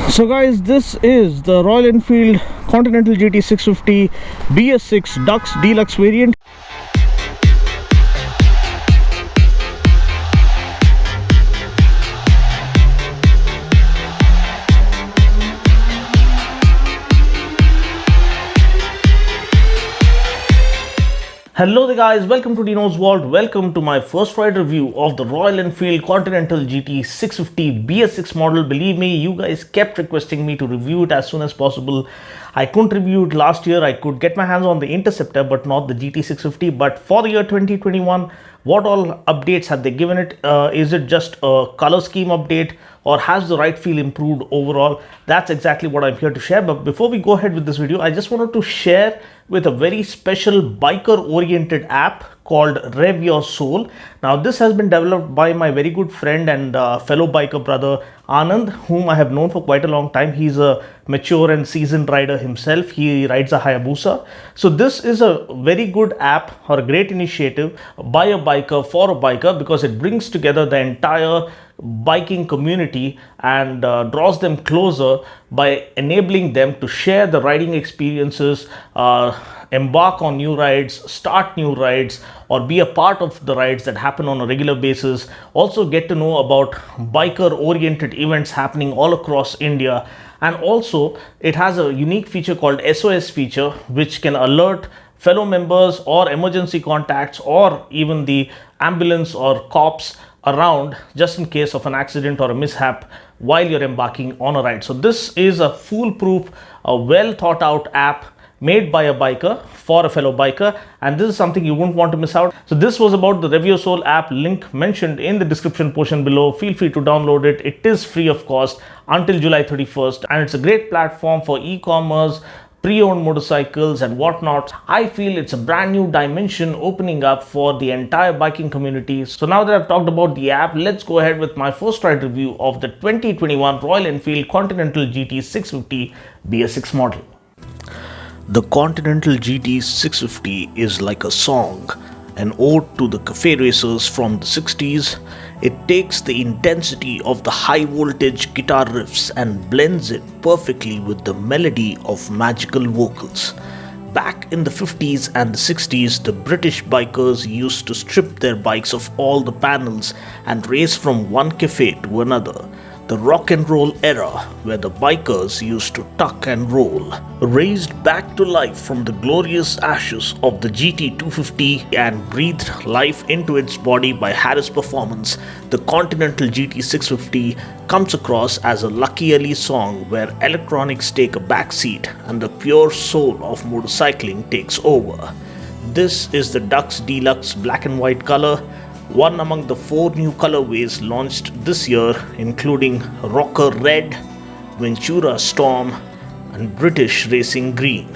So guys, this is the Royal Enfield Continental GT 650 BS6 Dux Deluxe variant. Hello there guys, welcome to Dino's World. Welcome to my first ride review of the Royal Enfield Continental GT 650 BS6 model. Believe me, you guys kept requesting me to review it as soon as possible. I couldn't review it last year. I could get my hands on the Interceptor but not the GT 650. But for the year 2021, what all updates have they given it? Is it just a color scheme update or has the ride feel improved overall? That's exactly what I'm here to share. But before we go ahead with this video, I just wanted to share with a very special biker oriented app called Rev Your Soul. Now this has been developed by my very good friend and fellow biker brother Anand, whom I have known for quite a long time. He's a mature and seasoned rider himself. He rides a Hayabusa. So this is a very good app or a great initiative by a biker for a biker, because it brings together the entire biking community and draws them closer by enabling them to share the riding experiences, embark on new rides, start new rides, or be a part of the rides that happen on a regular basis. Also get to know about biker oriented events happening all across India. And also it has a unique feature called SOS feature, which can alert fellow members or emergency contacts or even the ambulance or cops around, just in case of an accident or a mishap while you're embarking on a ride. So this is a foolproof, a well thought out app made by a biker for a fellow biker, and this is something you won't want to miss out. So this was about the Rev Your Soul app, link mentioned in the description portion below. Feel free to download it. It is free of cost until July 31st, and it's a great platform for e-commerce, pre-owned motorcycles and whatnot. I feel it's a brand new dimension opening up for the entire biking community. So now that I've talked about the app, let's go ahead with my first ride review of the 2021 Royal Enfield Continental GT 650 BS6 model. The Continental GT 650 is like a song, an ode to the cafe racers from the 60s. It takes the intensity of the high voltage guitar riffs and blends it perfectly with the melody of magical vocals. Back in the 50s and the 60s, the British bikers used to strip their bikes of all the panels and race from one cafe to another. The rock and roll era, where the bikers used to tuck and roll, raised back to life from the glorious ashes of the GT 250 and breathed life into its body by Harris Performance. The Continental GT 650 comes across as a Lucky Ali song where electronics take a backseat and the pure soul of motorcycling takes over. This is the Dux Deluxe black and white color, one among the 4 new colorways launched this year, including Rocker Red, Ventura Storm and British Racing Green.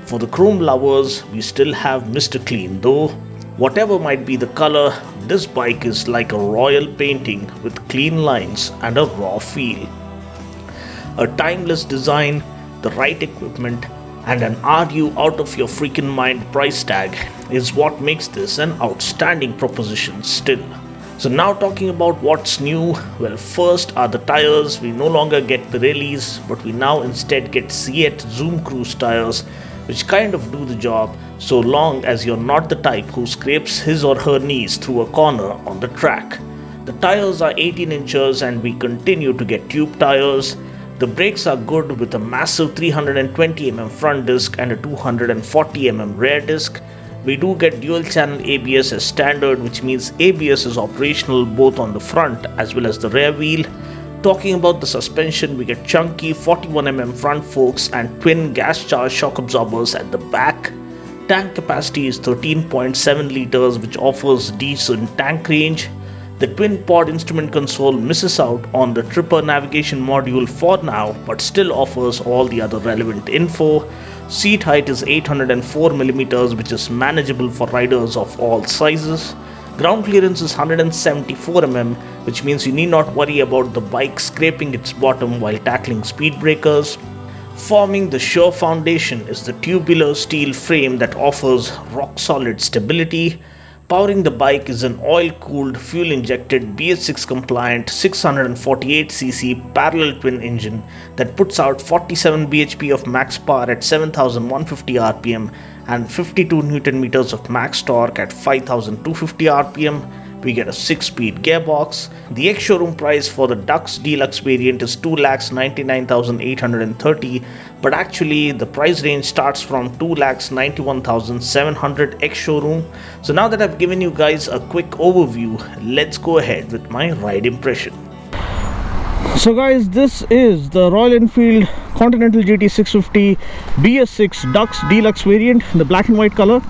For the chrome lovers, we still have Mr. Clean, though whatever might be the color, this bike is like a royal painting with clean lines and a raw feel. A timeless design, the right equipment and an "are you out of your freaking mind" price tag is what makes this an outstanding proposition still. So now talking about what's new, well, first are the tires. We no longer get Pirellis, but we now instead get Seat Zoom Cruise tires, which kind of do the job so long as you're not the type who scrapes his or her knees through a corner on the track. The tires are 18 inches and we continue to get tube tires. The brakes are good with a massive 320mm front disc and a 240mm rear disc. We do get dual channel ABS as standard, which means ABS is operational both on the front as well as the rear wheel. Talking about the suspension, we get chunky 41mm front forks and twin gas charged shock absorbers at the back. Tank capacity is 13.7 liters, which offers decent tank range. The twin pod instrument console misses out on the Tripper navigation module for now, but still offers all the other relevant info. Seat height is 804mm, which is manageable for riders of all sizes. Ground clearance is 174mm, which means you need not worry about the bike scraping its bottom while tackling speed breakers. Forming the sure foundation is the tubular steel frame that offers rock solid stability. Powering the bike is an oil-cooled, fuel-injected, BS6 compliant 648cc parallel twin engine that puts out 47 bhp of max power at 7150 rpm and 52 Newton meters of max torque at 5250 rpm. We get a 6-speed gearbox. The ex-showroom price for the Dux Deluxe variant is 2,99,830, but actually the price range starts from 2,91,700 ex-showroom. So now that I've given you guys a quick overview, let's go ahead with my ride impression. So guys, this is the Royal Enfield Continental GT 650 BS6 Dux Deluxe variant in the black and white color.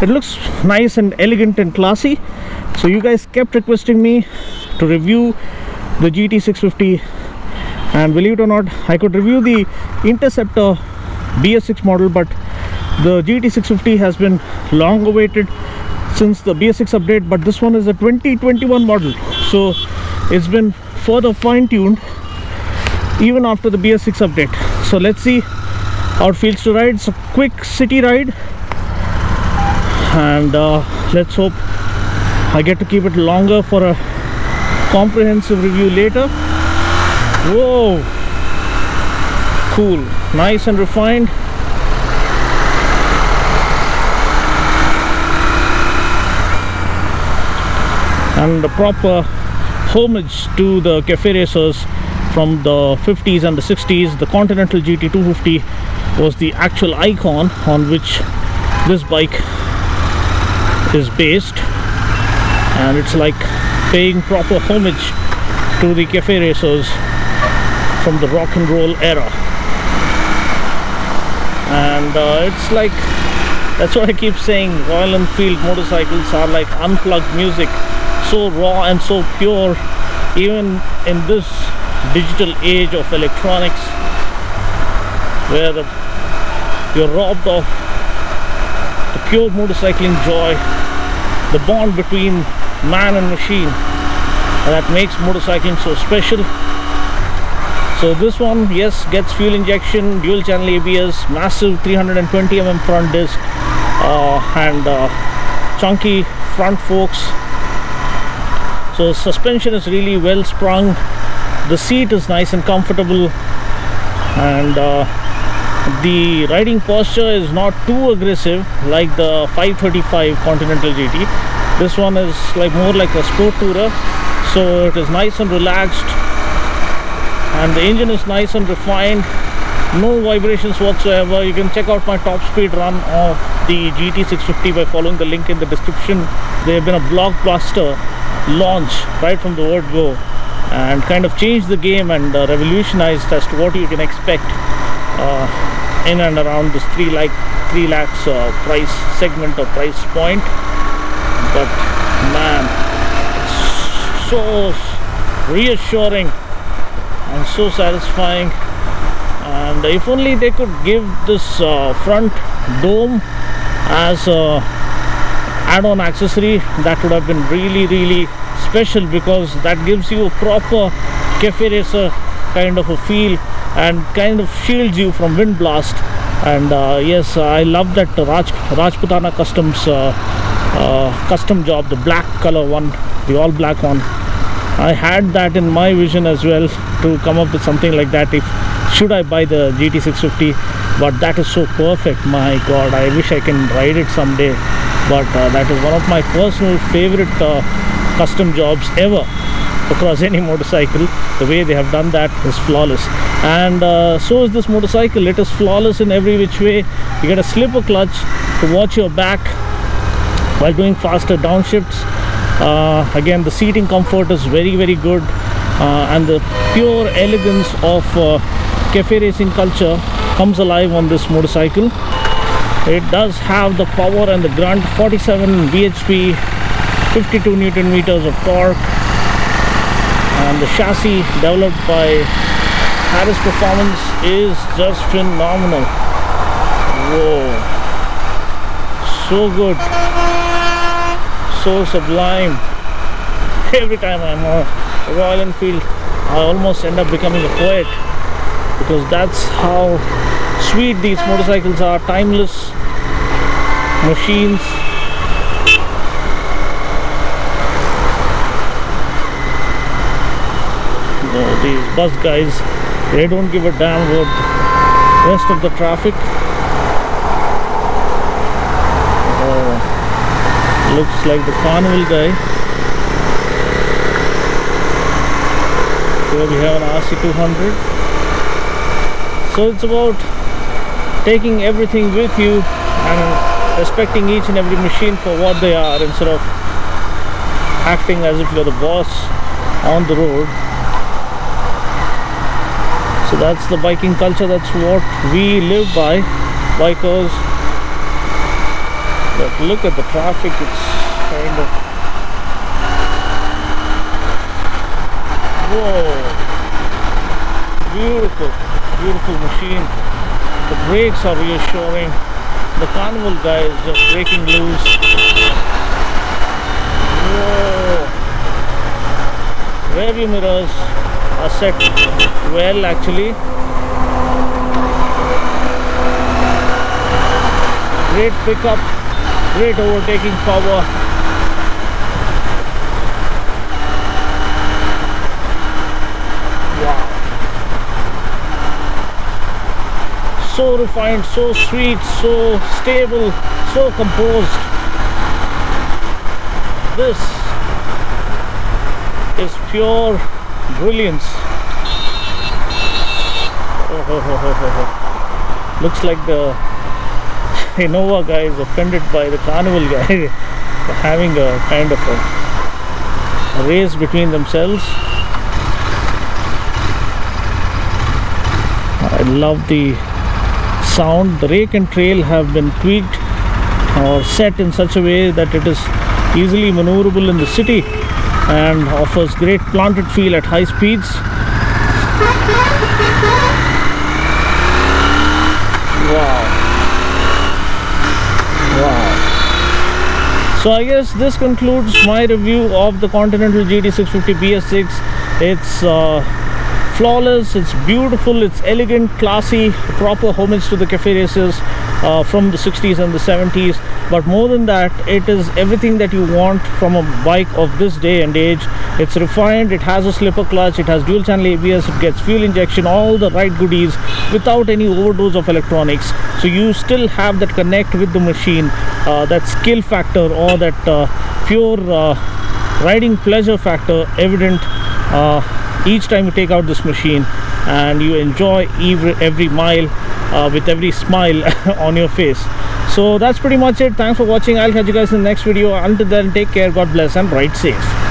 It looks nice and elegant and classy. So you guys kept requesting me to review the GT 650, and believe it or not, I could review the Interceptor BS6 model, but the GT 650 has been long awaited since the BS6 update. But this one is a 2021 model, so it's been further fine-tuned even after the BS6 update. So let's see how it feels to ride. It's a quick city ride, and let's hope I get to keep it longer for a comprehensive review later. Whoa, cool, nice and refined. And the proper homage to the cafe racers from the 50s and the 60s. The Continental GT 250 was the actual icon on which this bike is based, and it's like paying proper homage to the cafe racers from the rock and roll era. And it's like, that's what I keep saying, Royal Enfield motorcycles are like unplugged music, so raw and so pure, even in this digital age of electronics, where you're robbed of the pure motorcycling joy, the bond between man and machine, and that makes motorcycling so special. So this one, yes, gets fuel injection, dual channel ABS, massive 320mm front disc, and chunky front forks. So suspension is really well sprung, the seat is nice and comfortable, and the riding posture is not too aggressive like the 535 Continental GT. This one is like more like a sport tourer, so it is nice and relaxed, and the engine is nice and refined, no vibrations whatsoever. You can check out my top speed run of the GT 650 by following the link in the description. They have been a blockbuster launch right from the word go, and kind of changed the game and revolutionized as to what you can expect in and around this 3 lakhs price segment or price point. But man, it's so reassuring and so satisfying. And if only they could give this front dome as a add-on accessory, that would have been really special, because that gives you a proper cafe racer kind of a feel and kind of shields you from wind blast. And yes, I love that Rajputana Customs custom job, the black color one, the all black one. I had that in my vision as well, to come up with something like that if should I buy the GT 650, but that is so perfect. My god, I wish I can ride it someday. But that is one of my personal favorite custom jobs ever across any motorcycle. The way they have done that is flawless, and so is this motorcycle. It is flawless in every which way. You get a slipper clutch to watch your back while doing faster downshifts. Again, the seating comfort is very good, and the pure elegance of cafe racing culture comes alive on this motorcycle. It does have the power and the grunt, 47 bhp, 52 Newton meters of torque, and the chassis developed by Harris Performance is just phenomenal. Whoa, so good, so sublime. Every time I'm on Royal Enfield, I almost end up becoming a poet, because that's how sweet these motorcycles are. Timeless machines, these bus guys, they don't give a damn about the rest of the traffic. Looks like the carnival guy. Here we have an RC200. So it's about taking everything with you and respecting each and every machine for what they are, instead of acting as if you're the boss on the road. So that's the biking culture, that's what we live by, bikers. But look at the traffic, it's kind of, whoa, beautiful, beautiful machine. The brakes are reassuring. The carnival guy is just breaking loose. Whoa. Rear view mirrors are set well actually. Great pickup, great overtaking power. Wow. So refined, so sweet, so stable, so composed. This is pure brilliance. Looks like the Innova guy is offended by the carnival guy for having a kind of a race between themselves. I love the sound. The rake and trail have been tweaked or set in such a way that it is easily maneuverable in the city and offers great planted feel at high speeds. Wow. So I guess this concludes my review of the Continental GT 650 BS6. It's flawless, it's beautiful, it's elegant, classy, proper homage to the cafe races from the 60s and the 70s. But more than that, it is everything that you want from a bike of this day and age. It's refined, it has a slipper clutch, it has dual channel ABS, it gets fuel injection, all the right goodies without any overdose of electronics. So you still have that connect with the machine, that skill factor, or that pure riding pleasure factor evident each time you take out this machine, and you enjoy every mile with every smile on your face. So that's pretty much it. Thanks for watching. I'll catch you guys in the next video. Until then, take care, God bless, and ride safe.